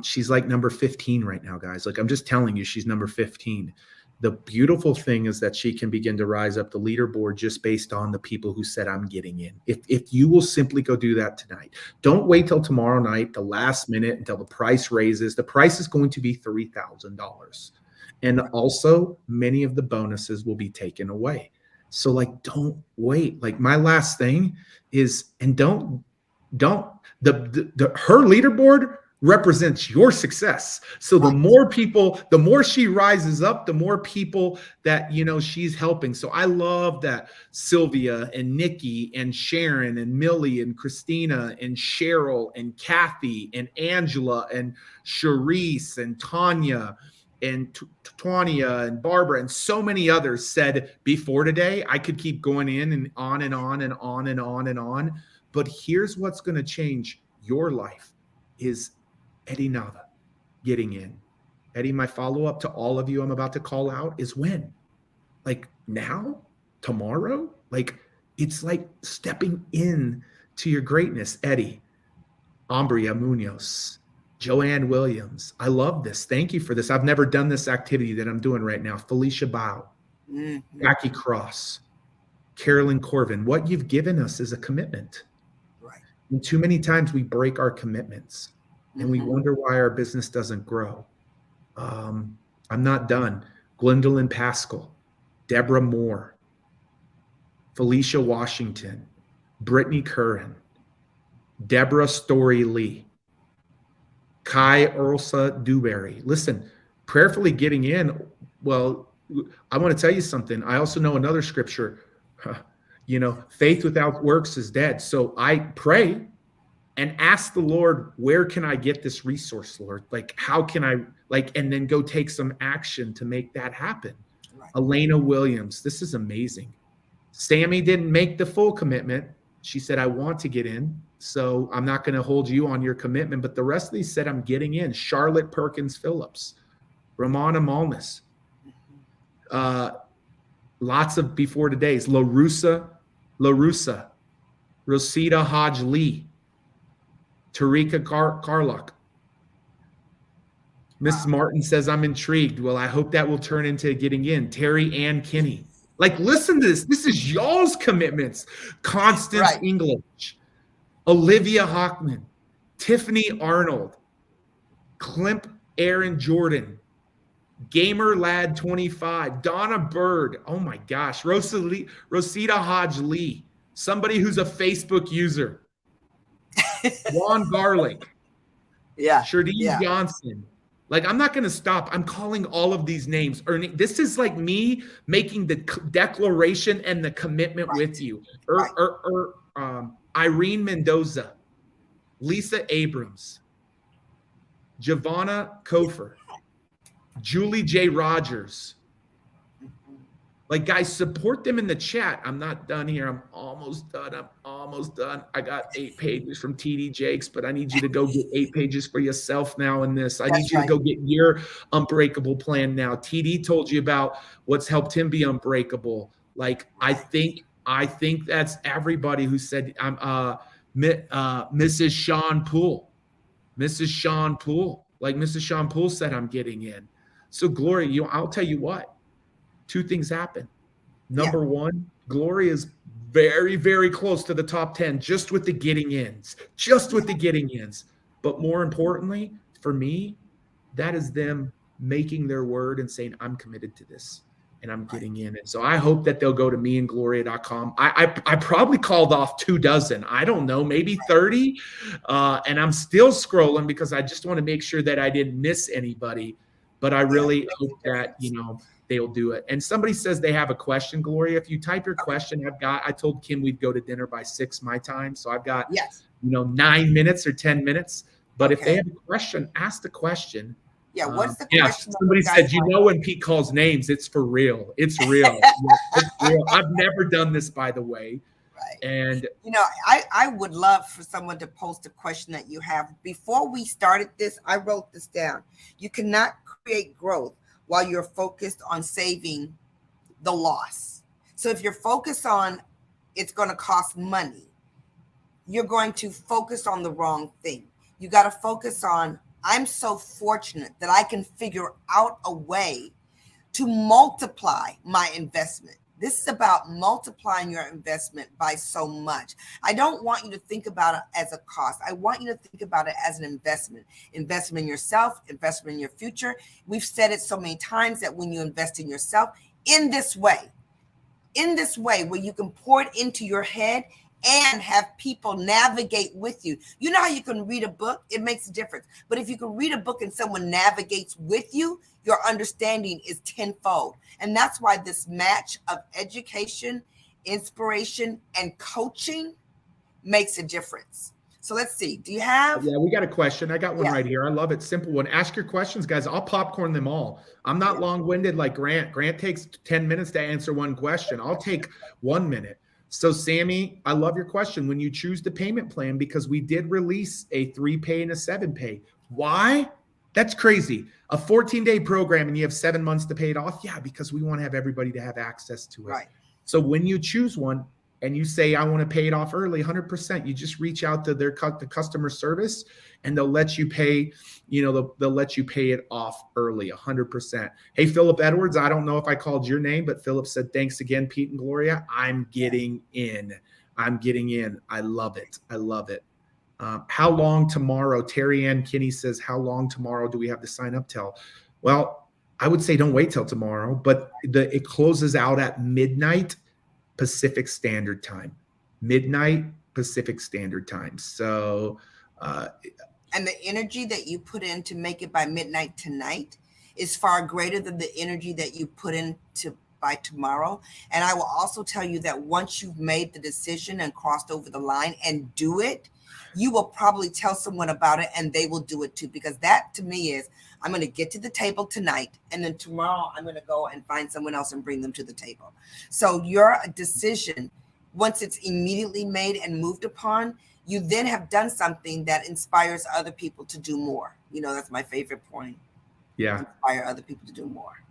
she's like number 15 right now, guys. Like, I'm just telling you, she's number 15. The beautiful thing is that she can begin to rise up the leaderboard just based on the people who said, I'm getting in. If you will simply go do that tonight, don't wait till tomorrow night, the last minute, until the price raises. The price is going to be $3,000. And also, many of the bonuses will be taken away. So, like, don't wait. Like, my last thing is, and her leaderboard represents your success. So the more people, the more she rises up, the more people that, she's helping. So I love that Sylvia and Nikki and Sharon and Millie and Christina and Cheryl and Kathy and Angela and Charisse and Tanya and Twania and Barbara and so many others said before today. I could keep going in and on and on and on and on and on. But here's what's going to change your life is Eddie Nava getting in. Eddie, my follow-up to all of you I'm about to call out is when? Like now? Tomorrow? Like, it's like stepping in to your greatness. Eddie, Ambria Munoz, Joanne Williams. I love this. Thank you for this. I've never done this activity that I'm doing right now. Felicia Bao, Jackie Cross, Carolyn Corvin. What you've given us is a commitment. Right. And too many times we break our commitments. And we wonder why our business doesn't grow. I'm not done. Gwendolyn Pascal, Deborah Moore, Felicia Washington, Brittany Curran, Deborah Story Lee, Kai Ursa Dewberry. Listen, prayerfully getting in. Well, I want to tell you something. I also know another scripture, faith without works is dead. So I pray and ask the Lord, where can I get this resource, Lord? Like, how can I, and then go take some action to make that happen. Right. Elena Williams, this is amazing. Sammy didn't make the full commitment. She said, I want to get in, so I'm not going to hold you on your commitment. But the rest of these said, I'm getting in. Charlotte Perkins Phillips, Ramona Malnus, lots of before today's, LaRussa, Rosita Hodge Lee, Tarika Carlock. Mrs. Martin says, I'm intrigued. Well, I hope that will turn into getting in. Terry Ann Kinney. Like, listen to this. This is y'all's commitments. Constance English, Olivia Hockman, Tiffany Arnold, Klimp Aaron Jordan, Gamer Lad 25, Donna Bird. Oh my gosh. Rosita Hodge Lee, somebody who's a Facebook user. Juan Garlic. Shardine Johnson. Like, I'm not going to stop. I'm calling all of these names. This is like me making the declaration and the commitment with you. Irene Mendoza, Lisa Abrams, Giovanna Kofer, Julie J. Rogers. Like, guys, support them in the chat. I'm not done here. I'm almost done. I got 8 pages from TD Jakes, but I need you to go get 8 pages for yourself now in this. I need you to go get your unbreakable plan now. TD told you about what's helped him be unbreakable. Like, I think that's everybody who said, I'm Mrs. Sean Poole. Mrs. Sean Poole. Like, Mrs. Sean Poole said, I'm getting in. So, Gloria, I'll tell you what. 2 things happen. Number one, Gloria is very, very close to the top 10 just with the getting ins. But more importantly, for me, that is them making their word and saying, I'm committed to this and I'm getting in. And so I hope that they'll go to meandgloria.com. I probably called off 24. I don't know, maybe 30. And I'm still scrolling because I just want to make sure that I didn't miss anybody. But I really hope that, they'll do it. And somebody says they have a question, Gloria. If you type your question, I told Kim we'd go to dinner by 6 my time. So I've got, 9 minutes or 10 minutes. But if they have a question, ask the question. Yeah, what's the question? Somebody said, when Pete calls names, it's for real. It's real. It's real. I've never done this, by the way. Right. And, I would love for someone to post a question that you have. Before we started this, I wrote this down. You cannot create growth while you're focused on saving the loss. So if you're focused on it's going to cost money, you're going to focus on the wrong thing. You got to focus on, I'm so fortunate that I can figure out a way to multiply my investment. This is about multiplying your investment by so much. I don't want you to think about it as a cost. I want you to think about it as an investment. Investment in yourself, investment in your future. We've said it so many times that when you invest in yourself in this way where you can pour it into your head and have people navigate with you. You know how you can read a book? It makes a difference. But if you can read a book and someone navigates with you, your understanding is tenfold. And that's why this match of education, inspiration, and coaching makes a difference. So let's see. Do you have? Yeah, we got a question. I got one right here. I love it. Simple one. Ask your questions, guys. I'll popcorn them all. I'm not long-winded like Grant. Grant takes 10 minutes to answer one question. I'll take 1 minute. So, Sammy, I love your question. When you choose the payment plan, because we did release a 3-pay and a 7-pay. Why? That's crazy. A 14-day program and you have 7 months to pay it off? Yeah, because we want to have everybody to have access to it. Right. So when you choose one and you say, I want to pay it off early, 100%, you just reach out to the customer service and they'll let you pay, they'll let you pay it off early, 100%. Hey, Philip Edwards, I don't know if I called your name, but Philip said, thanks again, Pete and Gloria. I'm getting in. I love it. How long tomorrow? Terry Ann Kinney says, how long tomorrow do we have to sign up till? Well, I would say don't wait till tomorrow, but it closes out at midnight Pacific Standard Time. So, and the energy that you put in to make it by midnight tonight is far greater than the energy that you put into by tomorrow. And I will also tell you that once you've made the decision and crossed over the line and do it, you will probably tell someone about it and they will do it too. Because that to me is, I'm going to get to the table tonight and then tomorrow I'm going to go and find someone else and bring them to the table. So your decision, once it's immediately made and moved upon, you then have done something that inspires other people to do more. That's my favorite point. Yeah. Inspire other people to do more.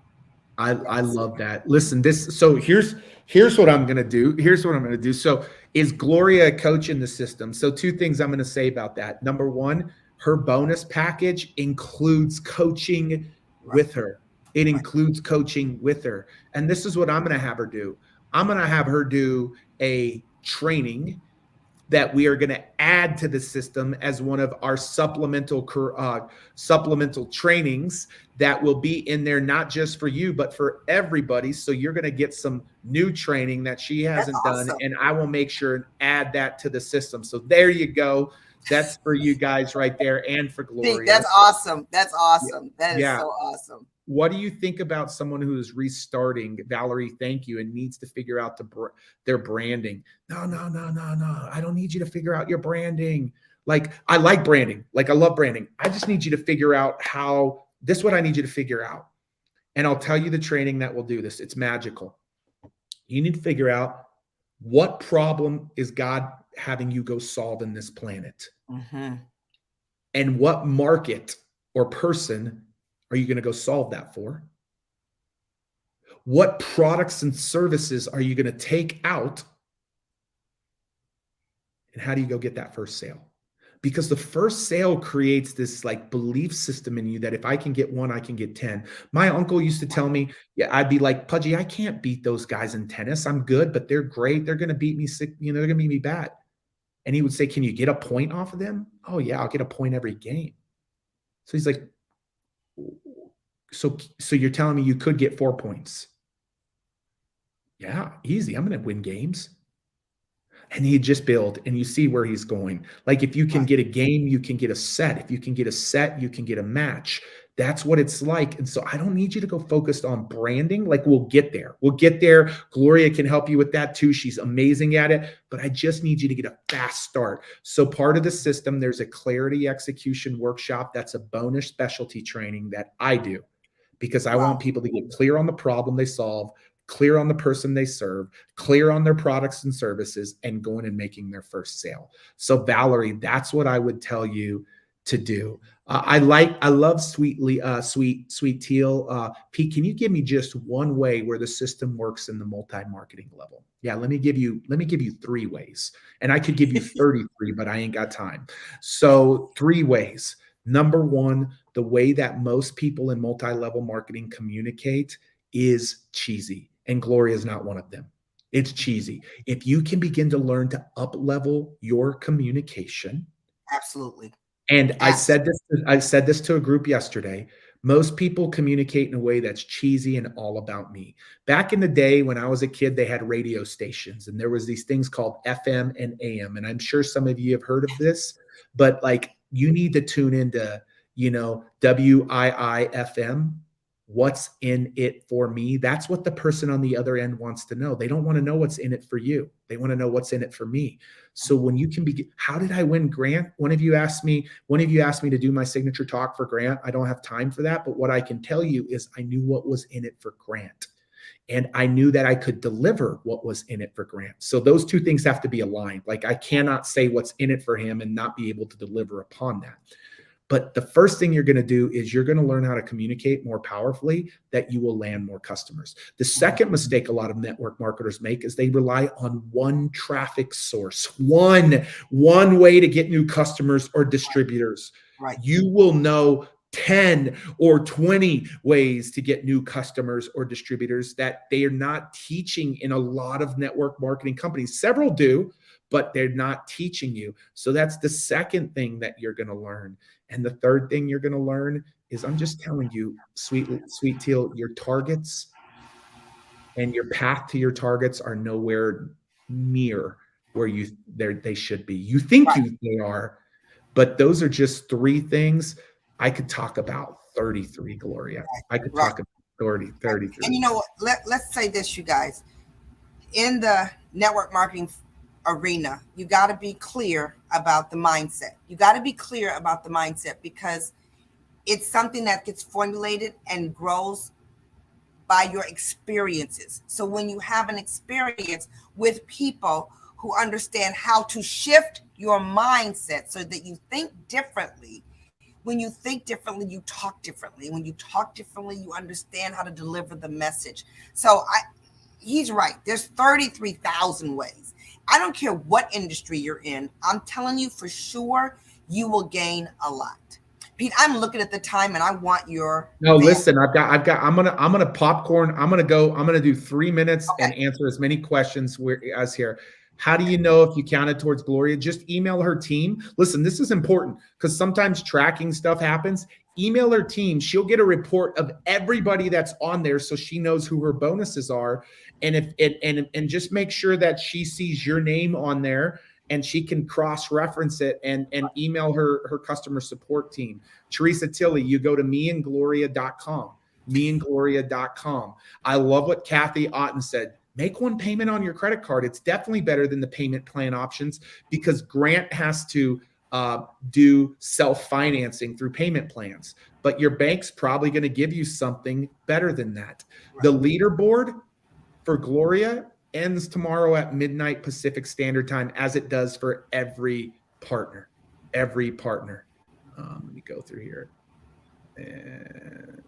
I love that. Listen, here's what I'm gonna do. Here's what I'm gonna do. So is Gloria a coach in the system? So two things I'm gonna say about that. Number one, her bonus package includes coaching Right. with her. It Right. includes coaching with her. And this is what I'm gonna have her do. I'm gonna have her do a training that we are going to add to the system as one of our supplemental trainings that will be in there, not just for you, but for everybody. So you're going to get some new training that she That's hasn't done, awesome. and I will make sure and add that to the system. So there you go. That's for you guys right there, and for Gloria. That's awesome. That's awesome. That is so awesome. What do you think about someone who is restarting, Valerie? Thank you, and needs to figure out their branding? No. I don't need you to figure out your branding. Like, I like branding. Like, I love branding. I just need you to figure out how. This is what I need you to figure out, and I'll tell you the training that will do this. It's magical. You need to figure out what problem is God having you go solve in this planet, and what market or person are you going to go solve that for? What products and services are you going to take out? And how do you go get that first sale? Because the first sale creates this like belief system in you that if I can get one, I can get 10. My uncle used to tell me, I'd be like, Pudgy, I can't beat those guys in tennis. I'm good, but they're great. They're going to beat me sick. They're going to beat me bad. And he would say, can you get a point off of them? Oh yeah, I'll get a point every game. So he's like, so you're telling me you could get 4 points? Yeah, easy. I'm going to win games. And he just build, and you see where he's going. Like, if you can get a game, you can get a set. If you can get a set, you can get a match. That's what it's like. And so I don't need you to go focused on branding. Like, we'll get there. We'll get there. Gloria can help you with that too. She's amazing at it. But I just need you to get a fast start. So part of the system, there's a clarity execution workshop. That's a bonus specialty training that I do, because I want people to get clear on the problem they solve, clear on the person they serve, clear on their products and services, and going and making their first sale. So Valerie, that's what I would tell you to do. I love Sweet Teal. Pete, can you give me just one way where the system works in the multi-marketing level? Yeah, let me give you 3 ways. And I could give you 33, but I ain't got time. So 3 ways. Number 1, the way that most people in multi-level marketing communicate is cheesy. And Gloria is not one of them. It's cheesy. If you can begin to learn to up-level your communication. Absolutely. And I said this to a group yesterday. Most people communicate in a way that's cheesy and all about me. Back in the day when I was a kid, they had radio stations, and there was these things called FM and AM. And I'm sure some of you have heard of this, but like, you need to tune into, WIIFM. What's in it for me? That's what the person on the other end wants to know. They don't want to know what's in it for you. They want to know what's in it for me. So when you can begin, how did I win Grant? One of you asked me to do my signature talk for Grant. I don't have time for that. But what I can tell you is I knew what was in it for Grant. And I knew that I could deliver what was in it for Grant. So those 2 things have to be aligned. Like, I cannot say what's in it for him and not be able to deliver upon that. But the first thing you're going to do is you're going to learn how to communicate more powerfully, that you will land more customers. The second mistake a lot of network marketers make is they rely on one traffic source, one way to get new customers or distributors. Right. You will know 10 or 20 ways to get new customers or distributors that they are not teaching in a lot of network marketing companies. Several do, but they're not teaching you. So that's the second thing that you're going to learn. And the third thing you're going to learn is, I'm just telling you, Sweet Teal, your targets and your path to your targets are nowhere near where they should be. You think they are, but those are just 3 things. I could talk about 33, Gloria. I could talk about 33. And let's say this, you guys. In the network marketing arena, you got to be clear about the mindset. You got to be clear about the mindset, because it's something that gets formulated and grows by your experiences. So when you have an experience with people who understand how to shift your mindset so that you think differently, When you think differently, you talk differently. When you talk differently, you understand how to deliver the message. So he's right. There's 33,000 ways. I don't care what industry you're in. I'm telling you for sure, you will gain a lot. Pete, I'm looking at the time and I want your No, listen, I'm gonna popcorn. I'm gonna do 3 minutes and answer as many questions as here. How do you know if you counted towards Gloria? Just email her team. Listen, this is important because sometimes tracking stuff happens. Email her team. She'll get a report of everybody that's on there so she knows who her bonuses are. And and just make sure that she sees your name on there and she can cross-reference it and email her customer support team. Teresa Tilley, you go to meandgloria.com. meandgloria.com. I love what Kathy Otten said. Make one payment on your credit card. It's definitely better than the payment plan options because Grant has to do self-financing through payment plans, but your bank's probably going to give you something better than that. Right. The leaderboard for Gloria ends tomorrow at midnight Pacific Standard Time, as it does for every partner. Every partner. Let me go through here. And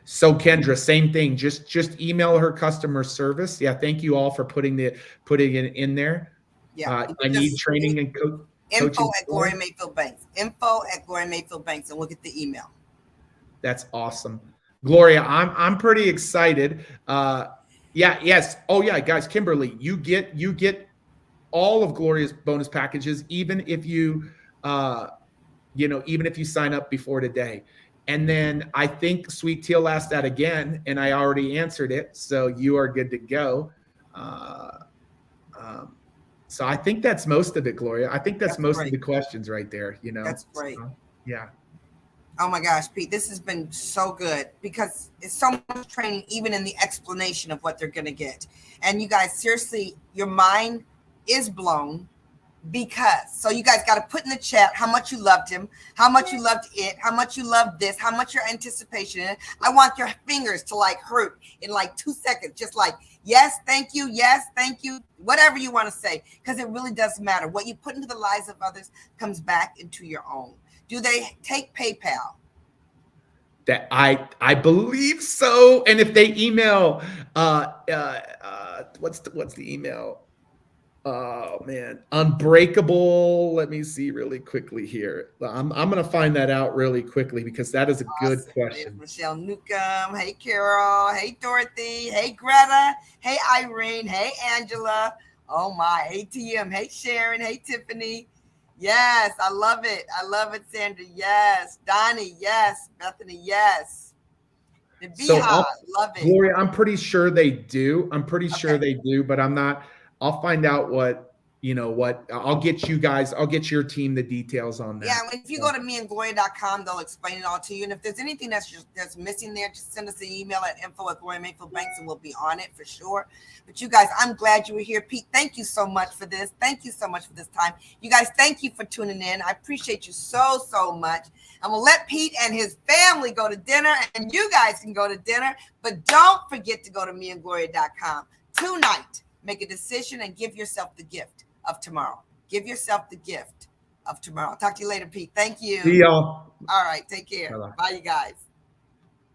so Kendra, same thing. Just email her customer service. Yeah, thank you all for putting it in there. Yeah, I need training and coaching. Info at Gloria Mayfield Banks. Info at Gloria Mayfield Banks, and we'll get the email. That's awesome, Gloria. I'm pretty excited. Yes. Oh yeah, guys. Kimberly, you get all of Gloria's bonus packages, even if you even if you sign up before today. And then I think Sweet Teal asked that again, and I already answered it. So you are good to go. So I think that's most of it, Gloria. I think that's most of the questions right there. That's great. Yeah. Oh my gosh, Pete, this has been so good because it's so much training, even in the explanation of what they're going to get. And you guys, seriously, your mind is blown. So you guys got to put in the chat how much you loved him, how much you loved it, how much you loved this, how much your anticipation in it. I want your fingers to hurt in 2 seconds, just yes, thank you, whatever you want to say, because it really doesn't matter. What you put into the lives of others comes back into your own. Do they take PayPal? That I believe so. And if they email, what's the email? Oh man, Unbreakable. Let me see really quickly here. I'm gonna find that out really quickly because that is a good question. There's Michelle Newcomb. Hey Carol. Hey Dorothy. Hey Greta. Hey Irene. Hey Angela. Oh my. Hey TM. Hey Sharon. Hey Tiffany. Yes, I love it. I love it, Sandra. Yes, Donnie. Yes, Bethany. Yes. The Beehive. Love it. Gloria, I'm pretty sure they do. Sure they do, but I'm not. I'll find out I'll get you guys, I'll get your team the details on that. Yeah, if you go to meandgloria.com, they'll explain it all to you. And if there's anything that's missing there, just send us an email at info@GloriaMayfieldBanks and we'll be on it for sure. But you guys, I'm glad you were here. Pete, thank you so much for this. Thank you so much for this time. You guys, thank you for tuning in. I appreciate you so, so much. And we'll let Pete and his family go to dinner, and you guys can go to dinner. But don't forget to go to meandgloria.com tonight. Make a decision and give yourself the gift of tomorrow. Give yourself the gift of tomorrow. Talk to you later, Pete. Thank you. See y'all. All right. Take care. Bye, you guys.